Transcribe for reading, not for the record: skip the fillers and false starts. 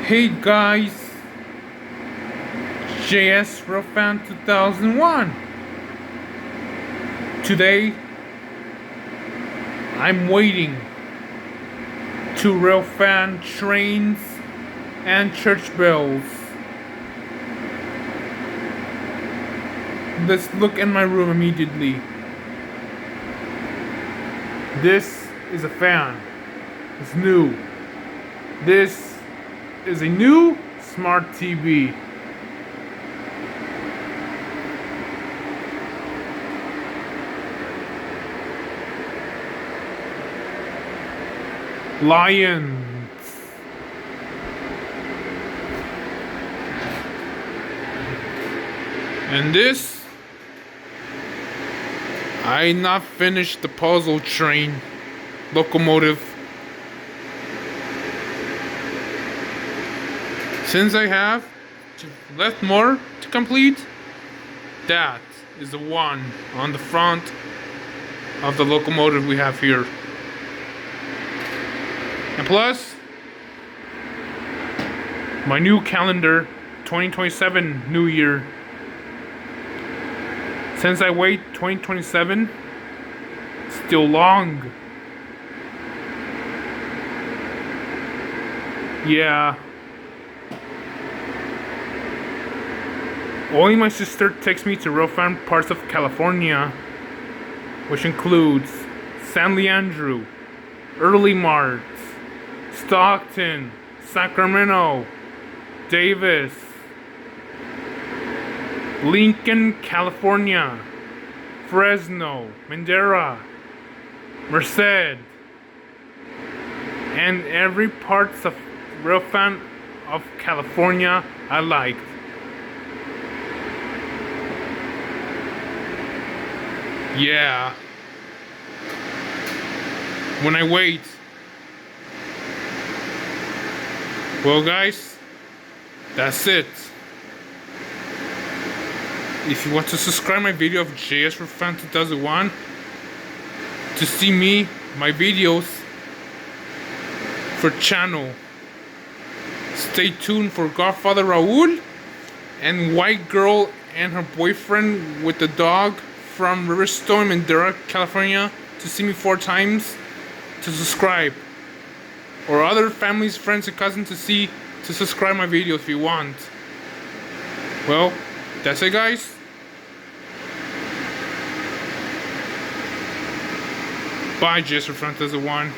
Hey guys, JS Railfan 2001. Today, I'm waiting to Railfan trains and church bells. Let's look in my room immediately. This is a fan. It's new. This is a new smart TV. Lions. And this, I not finished the puzzle train locomotive. Since I have left more to complete, that is the one on the front of the locomotive we have here. And plus, my new calendar, 2027 New Year. Since I wait 2027, still long. Yeah. Only my sister takes me to Railfan parts of California, which includes San Leandro, Early Mart, Stockton, Sacramento, Davis, Lincoln, California, Fresno, Madera, Merced, and every parts of Railfan of California I liked. Yeah. When I wait. Well guys, that's it. If you want to subscribe my video of JS Railfan 2001 to see my videos for channel, stay tuned for Godfather Raul and White Girl and her boyfriend with the dog from Riverstone, Madera, California to see me 4 times to subscribe. Or other families, friends, and cousins to subscribe my video if you want. Well, that's it guys. Bye, JS Railfan 2001.